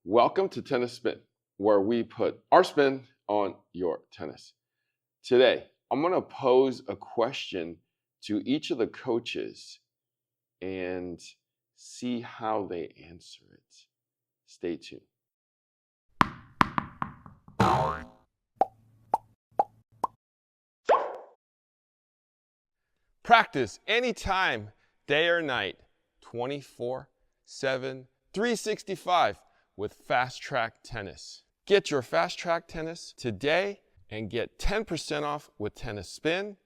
Welcome to Tennis Spin, where we put our spin on your tennis. Today, I'm going to pose a question to each of the coaches and see how they answer it. Stay tuned. Practice anytime, day or night, 24/7, 365 with Fast Track Tennis. Get your Fast Track Tennis today and get 10% off with Tennis Spin.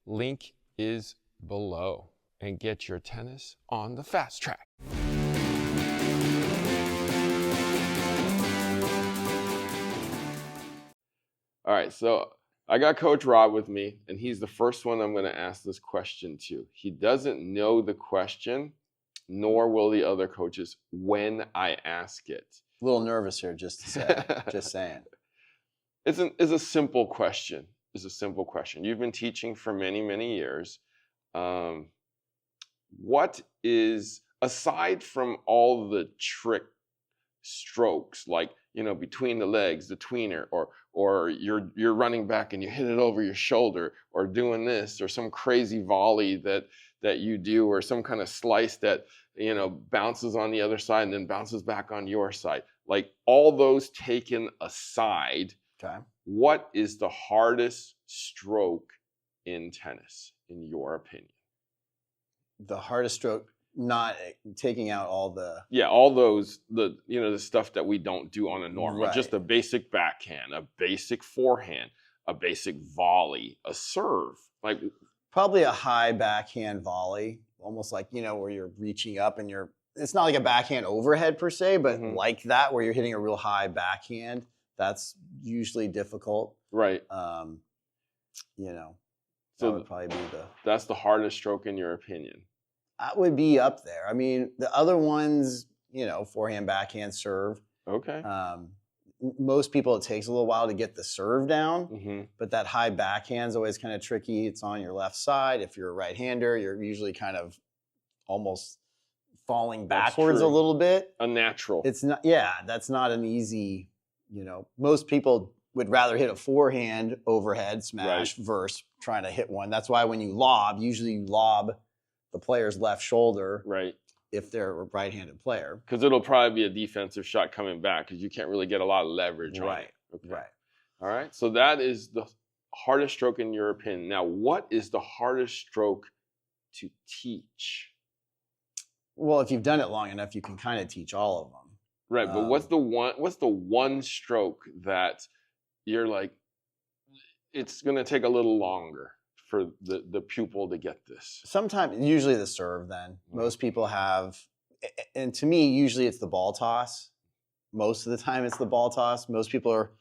Link is below. And get your tennis on the fast track. All right, so I got Coach Rod with me, and he's the first one I'm going to ask this question to. He doesn't know the question, nor will the other coaches when I ask it. A little nervous here, just to say. Just saying. It's a simple question. It's a simple question. You've been teaching for many, many years. What is, aside from all the trick strokes, like, between the legs, the tweener, or you're running back and you hit it over your shoulder, or doing this, or some crazy volley that you do, or some kind of slice that, bounces on the other side and then bounces back on your side. Like, all those taken aside, Okay. what is the hardest stroke in tennis, in your opinion? The hardest stroke, not taking out all the... Yeah, all those, the stuff that we don't do on a normal. Right. Just a basic backhand, a basic forehand, a basic volley, a serve. Like, Probably a high backhand volley, almost like, where you're reaching up and it's not like a backhand overhead per se, but like that, where you're hitting a real high backhand. That's usually difficult. Right. That would probably be that's the hardest stroke in your opinion. That would be up there. I mean, the other ones, forehand, backhand, serve. Okay. Most people, it takes a little while to get the serve down, but that high backhand's always kind of tricky. It's on your left side. If you're a right-hander, you're usually kind of almost falling backwards a little bit. Unnatural. It's not. Yeah, that's not an easy. Most people would rather hit a forehand overhead smash versus trying to hit one. That's why when you lob, usually you lob the player's left shoulder. Right. If they're a right-handed player. Because it'll probably be a defensive shot coming back because you can't really get a lot of leverage on it. Okay. Right. All right. So that is the hardest stroke in your opinion. Now, what is the hardest stroke to teach? Well, if you've done it long enough, you can kind of teach all of them. Right. But what's the one stroke that you're like, it's going to take a little longer for the pupil to get this? Sometimes, usually the serve then. Most people have, and to me, usually it's the ball toss. Most of the time it's the ball toss. Most people are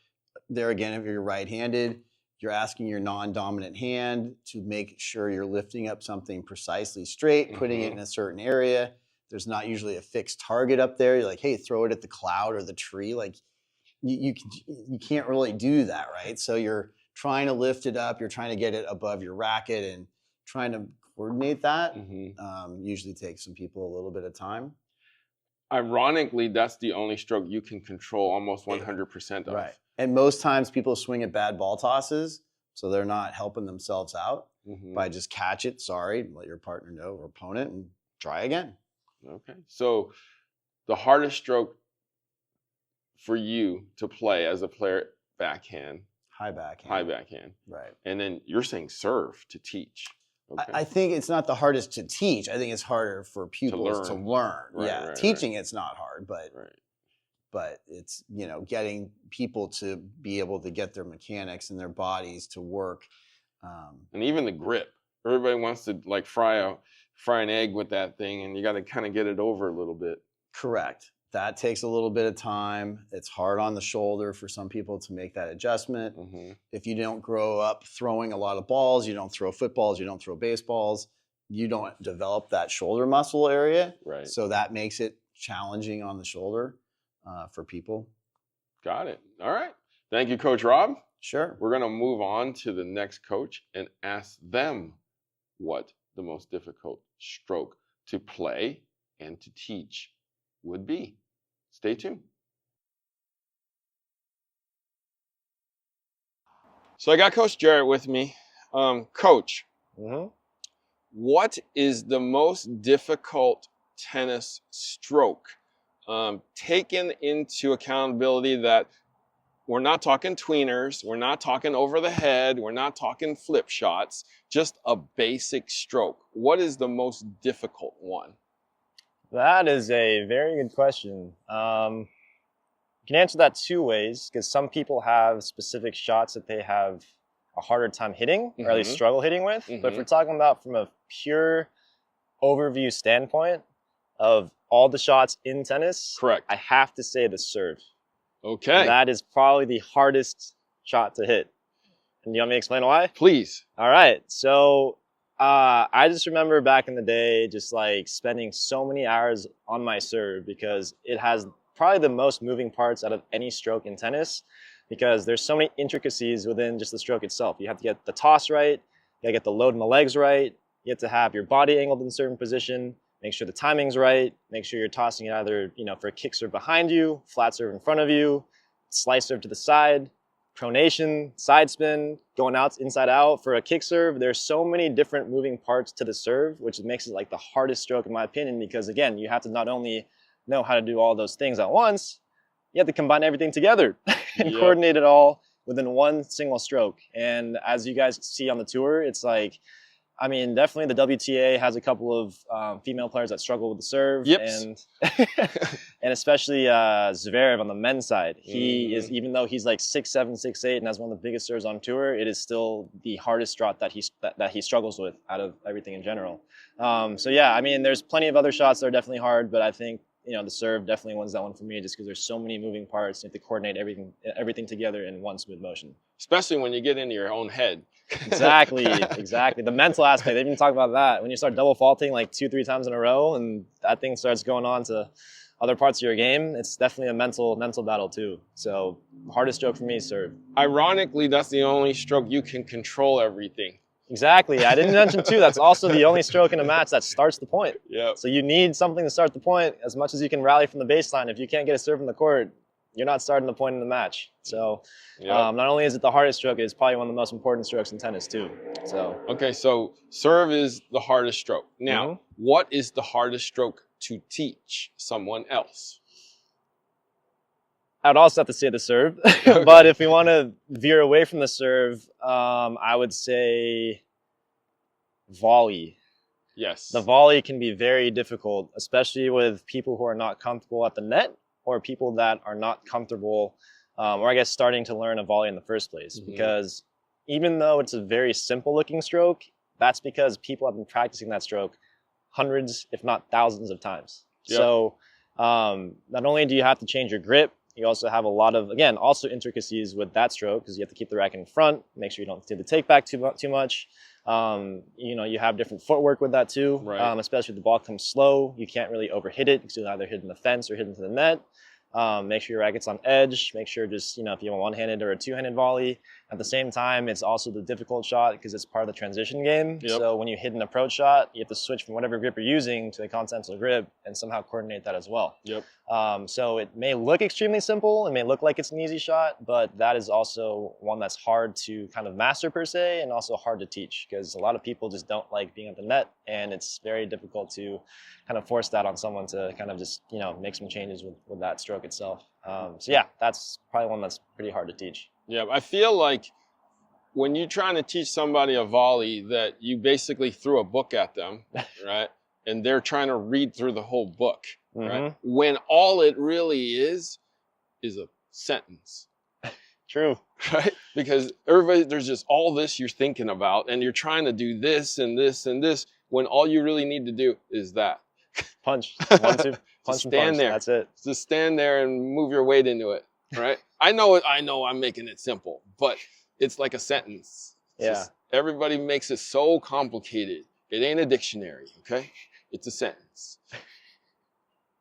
there, again, if you're right-handed, you're asking your non-dominant hand to make sure you're lifting up something precisely straight, putting it in a certain area. There's not usually a fixed target up there. You're like, hey, throw it at the cloud or the tree. Like, you can't really do that, right? So you're trying to lift it up, you're trying to get it above your racket and trying to coordinate that. Usually takes some people a little bit of time. Ironically, that's the only stroke you can control almost 100% of. Right. And most times people swing at bad ball tosses, so they're not helping themselves out by just catch it, let your partner know or opponent, and try again. Okay. So the hardest stroke for you to play as a player, backhand. High backhand. High backhand. Right. And then you're saying serve to teach. Okay. I think it's not the hardest to teach. I think it's harder for pupils to learn. Right, teaching it's not hard, but it's, getting people to be able to get their mechanics and their bodies to work. And even the grip. Everybody wants to like fry an egg with that thing, and you got to kind of get it over a little bit. Correct. That takes a little bit of time. It's hard on the shoulder for some people to make that adjustment. If you don't grow up throwing a lot of balls, you don't throw footballs, you don't throw baseballs, you don't develop that shoulder muscle area. Right. So that makes it challenging on the shoulder for people. Got it. All right. Thank you, Coach Rob. Sure. We're going to move on to the next coach and ask them what the most difficult stroke to play and to teach would be. Stay tuned. So I got Coach Jarrett with me. Coach, Mm-hmm. what is the most difficult tennis stroke? Taking into accountability that we're not talking tweeners, we're not talking over the head, we're not talking flip shots, just a basic stroke. What is the most difficult one? That is a very good question. You can answer that two ways, because some people have specific shots that they have a harder time hitting, or at least struggle hitting with. But if we're talking about from a pure overview standpoint of all the shots in tennis, Correct. I have to say the serve. Okay. That is probably the hardest shot to hit. And you want me to explain why? Please. All right. So I just remember back in the day just like spending so many hours on my serve, because it has probably the most moving parts out of any stroke in tennis, because there's so many intricacies within just the stroke itself. You have to get the toss right, you gotta get the load in the legs right, you have to have your body angled in a certain position, make sure the timing's right, make sure you're tossing it either, for a kick serve behind you, flat serve in front of you, slice serve to the side, pronation, side spin, going out, inside out for a kick serve. There's so many different moving parts to the serve, which makes it like the hardest stroke in my opinion, because again, you have to not only know how to do all those things at once, you have to combine everything together and coordinate it all within one single stroke. And as you guys see on the tour, it's like, I mean, definitely the WTA has a couple of female players that struggle with the serve, and and especially Zverev on the men's side. He is, even though he's like 6'7", 6'8", and has one of the biggest serves on tour, it is still the hardest shot that he struggles with out of everything in general. So yeah, I mean, there's plenty of other shots that are definitely hard, but I think the serve definitely wins that one for me, just because there's so many moving parts. You have to coordinate everything together in one smooth motion. Especially when you get into your own head. Exactly. The mental aspect, they even talk about that. When you start double faulting like 2-3 times in a row and that thing starts going on to other parts of your game, it's definitely a mental battle too. So hardest stroke for me is serve. Ironically, that's the only stroke you can control everything. Exactly. I didn't mention too, that's also the only stroke in a match that starts the point. Yep. So you need something to start the point as much as you can rally from the baseline. If you can't get a serve in the court, you're not starting the point in the match. So not only is it the hardest stroke, it's probably one of the most important strokes in tennis too. So okay, so serve is the hardest stroke. Now, what is the hardest stroke to teach someone else? I'd also have to say the serve. But if we want to veer away from the serve, I would say volley. Yes. The volley can be very difficult, especially with people who are not comfortable at the net, or people that are not comfortable, or I guess starting to learn a volley in the first place. Because even though it's a very simple looking stroke, that's because people have been practicing that stroke hundreds, if not thousands of times. Yep. So not only do you have to change your grip, you also have a lot of, again, also intricacies with that stroke, because you have to keep the racket in front, make sure you don't do the take back too much. You have different footwork with that too, especially if the ball comes slow. You can't really overhit it, because you'll either hit in the fence or hit into the net. Make sure your racket's on edge. Make sure just, if you have a one-handed or a two-handed volley. At the same time, it's also the difficult shot because it's part of the transition game. Yep. So when you hit an approach shot, you have to switch from whatever grip you're using to a continental grip and somehow coordinate that as well. Yep. So it may look extremely simple. It may look like it's an easy shot, but that is also one that's hard to kind of master per se, and also hard to teach, because a lot of people just don't like being at the net, and it's very difficult to kind of force that on someone to kind of just, make some changes with that stroke itself. So yeah, that's probably one that's pretty hard to teach. Yeah, I feel like when you're trying to teach somebody a volley, that you basically threw a book at them, right? And they're trying to read through the whole book, right? When all it really is a sentence. True. Right? Because there's just all this you're thinking about, and you're trying to do this and this and this, when all you really need to do is that. Punch. 1, 2, punch and punch. There. That's it. Just stand there and move your weight into it, right? I know I'm making it simple, but it's like a sentence. Everybody makes it so complicated. It ain't a dictionary, okay? It's a sentence.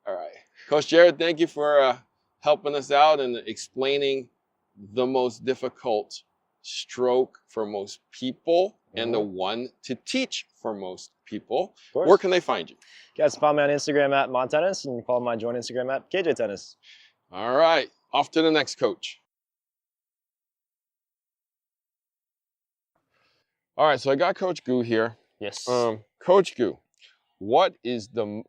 All right. Coach Jerod, thank you for helping us out and explaining the most difficult stroke for most people and the one to teach for most people. Where can they find you? You guys can follow me on Instagram at MonTennis, and you can follow my joint Instagram at KJ Tennis. All right. Off to the next coach. All right, so I got Coach Gu here. Yes. Coach Gu, what is the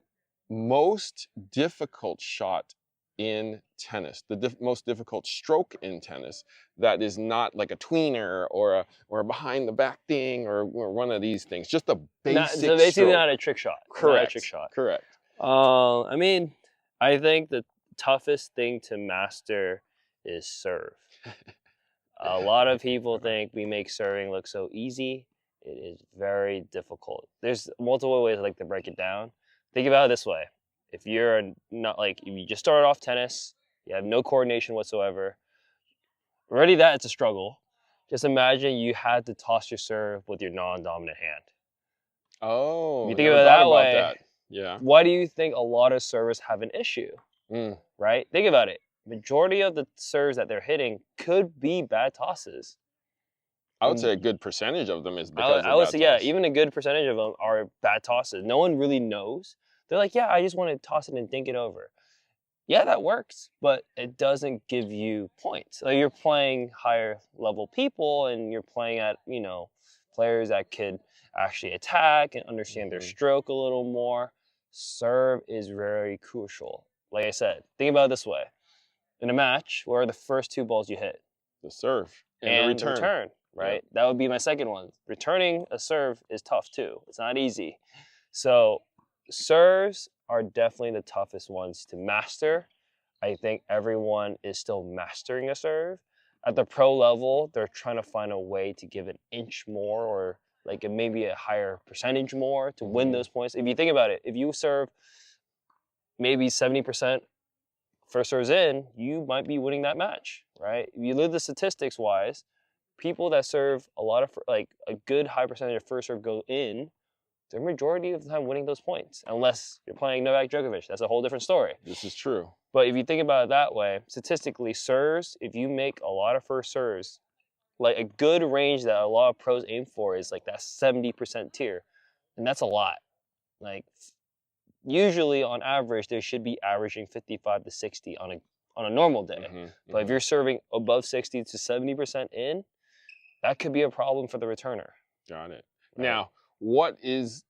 most difficult shot in tennis? The most difficult stroke in tennis that is not like a tweener or a behind the back thing or one of these things. Just a basic So basically stroke. not a trick shot. Correct. Not a trick shot. Correct. I mean, I think the toughest thing to master is serve. A lot of people think we make serving look so easy. It is very difficult. There's multiple ways I like to break it down. Think about it this way. If you're not like, if you just started off tennis, you have no coordination whatsoever, already that it's a struggle. Just imagine you had to toss your serve with your non-dominant hand. Oh, if you think about it that way, that. Yeah. Why do you think a lot of servers have an issue? Right? Think about it. Majority of the serves that they're hitting could be bad tosses. I would say a good percentage of them is because I would say, yeah, even a good percentage of them are bad tosses. No one really knows. They're like, yeah, I just want to toss it and dink it over. Yeah, that works, but it doesn't give you points. Like you're playing higher level people and you're playing at, players that could actually attack and understand their stroke a little more. Serve is very crucial. Like I said, think about it this way. In a match, what are the first two balls you hit? The serve and the return. Right? Yeah. That would be my second one. Returning a serve is tough too. It's not easy. So serves are definitely the toughest ones to master. I think everyone is still mastering a serve. At the pro level, they're trying to find a way to give an inch more or like maybe a higher percentage more to win those points. If you think about it, if you serve maybe 70% first serves in, you might be winning that match, right? If you look at the statistics wise, people that serve a lot of, like a good high percentage of first serve go in, the majority of the time winning those points, unless you're playing Novak Djokovic. That's a whole different story. This is true. But if you think about it that way, statistically, serves, if you make a lot of first serves, like a good range that a lot of pros aim for is like that 70% tier. And that's a lot. Like usually on average, they should be averaging 55 to 60 on a normal day. But if you're serving above 60 to 70% in, that could be a problem for the returner. Got it. Right. Now, what is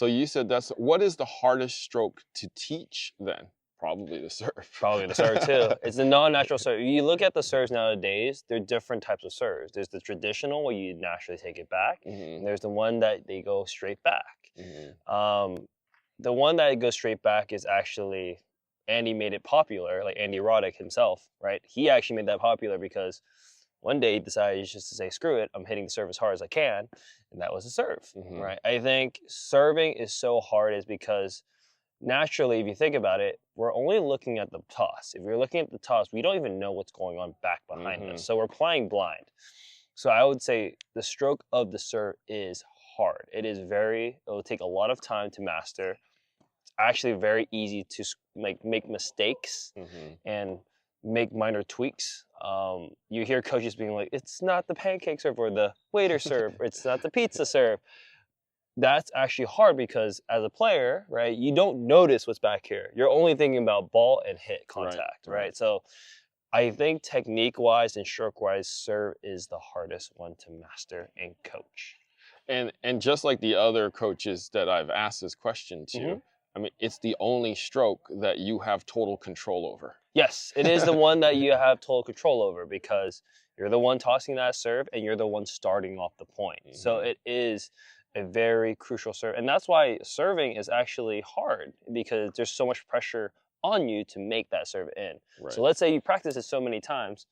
the hardest stroke to teach then? Probably the serve. Probably the serve too. It's the non-natural serve. You look at the serves nowadays, there are different types of serves. There's the traditional where you naturally take it back. And there's the one that they go straight back. The one that goes straight back is actually, Andy made it popular, like Andy Roddick himself, right? He actually made that popular because one day he decided just to say, screw it, I'm hitting the serve as hard as I can. And that was a serve, right? I think serving is so hard is because naturally, if you think about it, we're only looking at the toss. If you're looking at the toss, we don't even know what's going on back behind us. So we're playing blind. So I would say the stroke of the serve is hard. It will take a lot of time to master. It's actually very easy to make mistakes and make minor tweaks. You hear coaches being like, it's not the pancake serve or the waiter serve, or it's not the pizza serve. That's actually hard because as a player, right, you don't notice what's back here. You're only thinking about ball and hit contact, right? So I think technique-wise and stroke-wise, serve is the hardest one to master and coach. And just like the other coaches that I've asked this question to, I mean, it's the only stroke that you have total control over. Yes, it is the one that you have total control over because you're the one tossing that serve and you're the one starting off the point. So it is a very crucial serve. And that's why serving is actually hard because there's so much pressure on you to make that serve in. Right. So let's say you practice it so many times,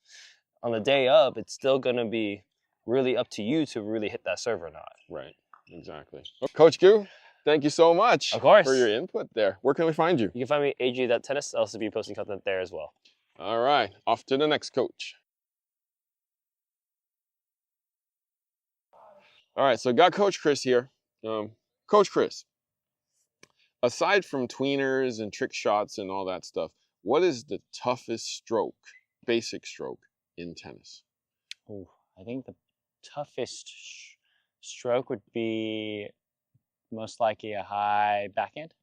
on the day of, it's still going to be really up to you to really hit that serve or not. Right, exactly. Coach Gu, thank you so much for your input there. Where can we find you? You can find me at AG.tennis. I'll also be posting content there as well. All right, off to the next coach. All right, so got Coach Chris here. Coach Chris, aside from tweeners and trick shots and all that stuff, what is the toughest stroke, basic stroke in tennis? Oh, I think the toughest stroke would be most likely a high backhand,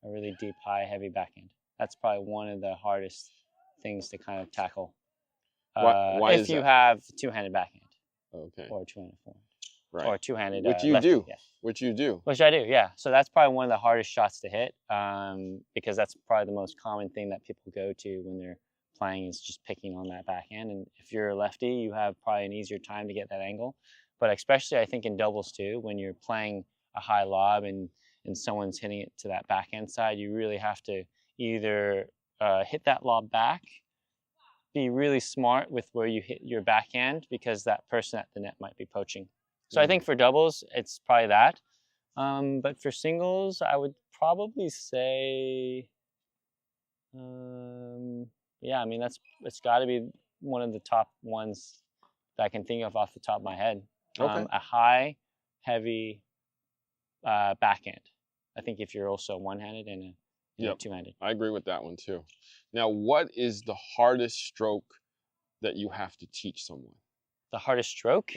a really deep, high, heavy backhand. That's probably one of the hardest things to kind of tackle. Why if you have two-handed backhand. Okay. Or two-handed forehand. Right. or two-handed Which you lefty. do. Yeah. Which you do. Which I do, yeah. So that's probably one of the hardest shots to hit because that's probably the most common thing that people go to when they're playing is just picking on that backhand. And if you're a lefty, you have probably an easier time to get that angle. But especially I think in doubles too, when you're playing a high lob and someone's hitting it to that backhand side, you really have to either hit that lob back, be really smart with where you hit your backhand because that person at the net might be poaching. So I think for doubles, it's probably that. But for singles, I would probably say, yeah, I mean, it's got to be one of the top ones that I can think of off the top of my head. Okay. A high, heavy backhand. I think if you're also one-handed and a two-handed. I agree with that one too. Now, what is the hardest stroke that you have to teach someone? The hardest stroke?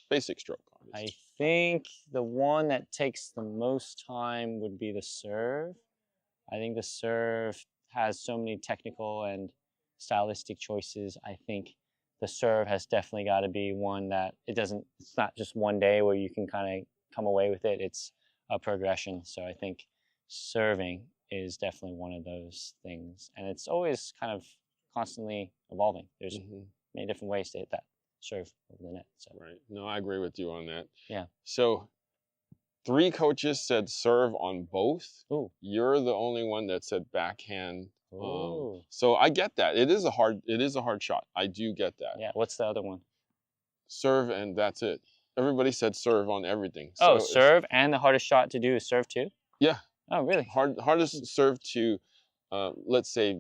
Basic stroke, I obviously. think the one that takes the most time would be the serve. I think the serve has so many technical and stylistic choices. I think the serve has definitely got to be one that it's not just one day where you can kind of come away with it. It's a progression. So I think serving is definitely one of those things. And it's always kind of constantly evolving. There's many different ways to hit that serve over the net. So. Right. No, I agree with you on that. Yeah. So 3 coaches said serve on both. Ooh. You're the only one that said backhand. Ooh. So I get that. It is a hard shot. I do get that. Yeah. What's the other one? Serve and that's it. Everybody said serve on everything. So Oh, serve and the hardest shot to do is serve too? Yeah. Oh, really? Hardest serve to, let's say,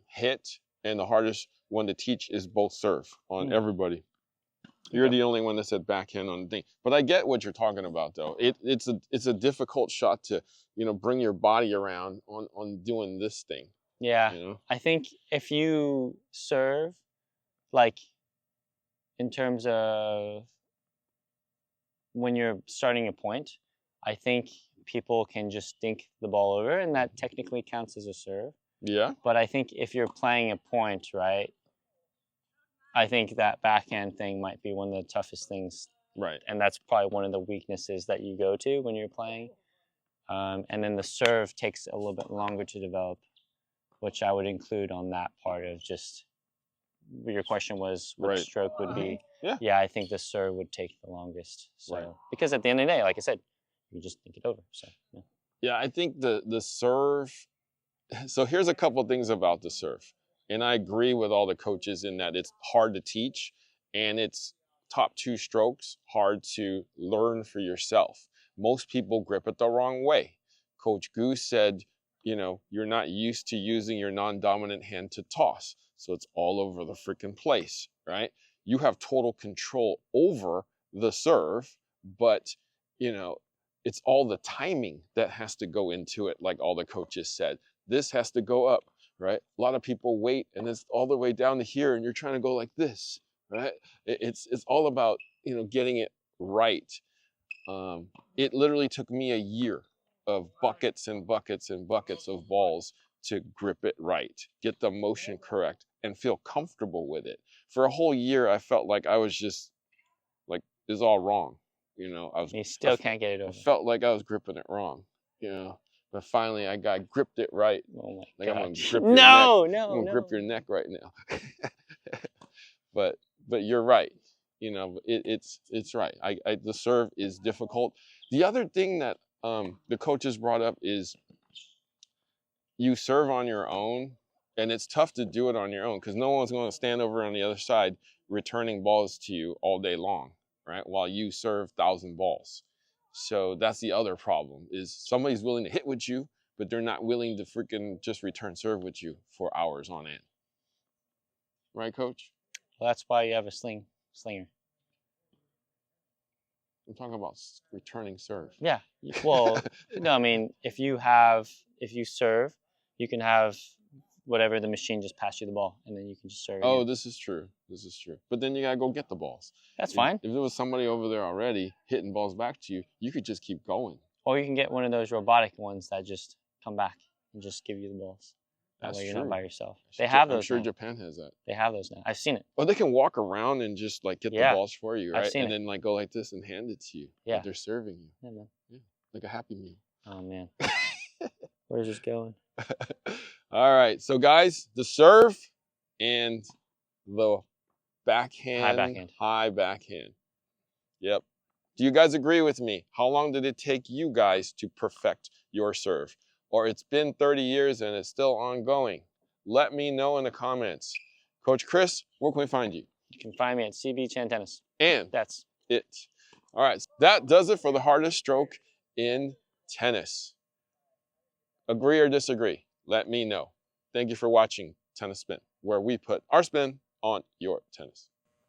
hit, and the hardest one to teach is both serve on everybody. You're the only one that said backhand on the thing. But I get what you're talking about, though. It's a difficult shot to, bring your body around on doing this thing. Yeah. I think if you serve, like, in terms of when you're starting a point, I think people can just dink the ball over, and that technically counts as a serve. Yeah. But I think if you're playing a point, right, I think that backhand thing might be one of the toughest things. Right. And that's probably one of the weaknesses that you go to when you're playing. And then the serve takes a little bit longer to develop, which I would include on that part of just, your question was what stroke would be. Yeah, I think the serve would take the longest. So because at the end of the day, like I said, you just think it over. So yeah, I think the serve. So here's a couple things about the serve, and I agree with all the coaches in that it's hard to teach, and it's top 2 strokes hard to learn for yourself. Most people grip it the wrong way. Coach Goose said, you're not used to using your non-dominant hand to toss, so it's all over the freaking place, right? You have total control over the serve, but it's all the timing that has to go into it, like all the coaches said. This has to go up, right? A lot of people wait, and it's all the way down to here, and you're trying to go like this, right? It's all about, getting it right. It literally took me a year of buckets and buckets and buckets of balls to grip it right, get the motion correct, and feel comfortable with it. For a whole year, I felt like I was just, like, it's all wrong. You still can't get it over. I felt like I was gripping it wrong, But finally, I gripped it right. Oh my like God. I'm gonna grip your neck. I'm gonna grip your neck right now. but you're right. It's right. The serve is difficult. The other thing that the coaches brought up is you serve on your own, and it's tough to do it on your own because no one's going to stand over on the other side returning balls to you all day long, right? While you serve 1,000 balls. So that's the other problem is somebody's willing to hit with you, but they're not willing to freaking just return serve with you for hours on end. Right, Coach? Well, that's why you have a slinger. I'm talking about returning serve. Yeah. Well, no, I mean, if you serve, you can have whatever the machine just pass you the ball, and then you can just serve. Oh, again. this is true. But then you gotta go get the balls. That's fine. If there was somebody over there already hitting balls back to you, you could just keep going. Or you can get one of those robotic ones that just come back and just give you the balls. That That's way you're true. not by yourself. They have those I'm sure now. Japan has that. They have those now. I've seen it. Well, they can walk around and just like get the Yeah. balls for you, I've right? seen And it. then like go like this and hand it to you. Yeah. Like they're serving you. Yeah, man. Like a Happy Meal. Oh man. Where's this going? All right. So guys, the serve and the backhand. High backhand. Yep. Do you guys agree with me? How long did it take you guys to perfect your serve? Or it's been 30 years and it's still ongoing? Let me know in the comments. Coach Chris, where can we find you? You can find me at CB Chan Tennis. And That's it. All right, so that does it for the hardest stroke in tennis. Agree or disagree? Let me know. Thank you for watching Tennis Spin, where we put our spin on your tennis.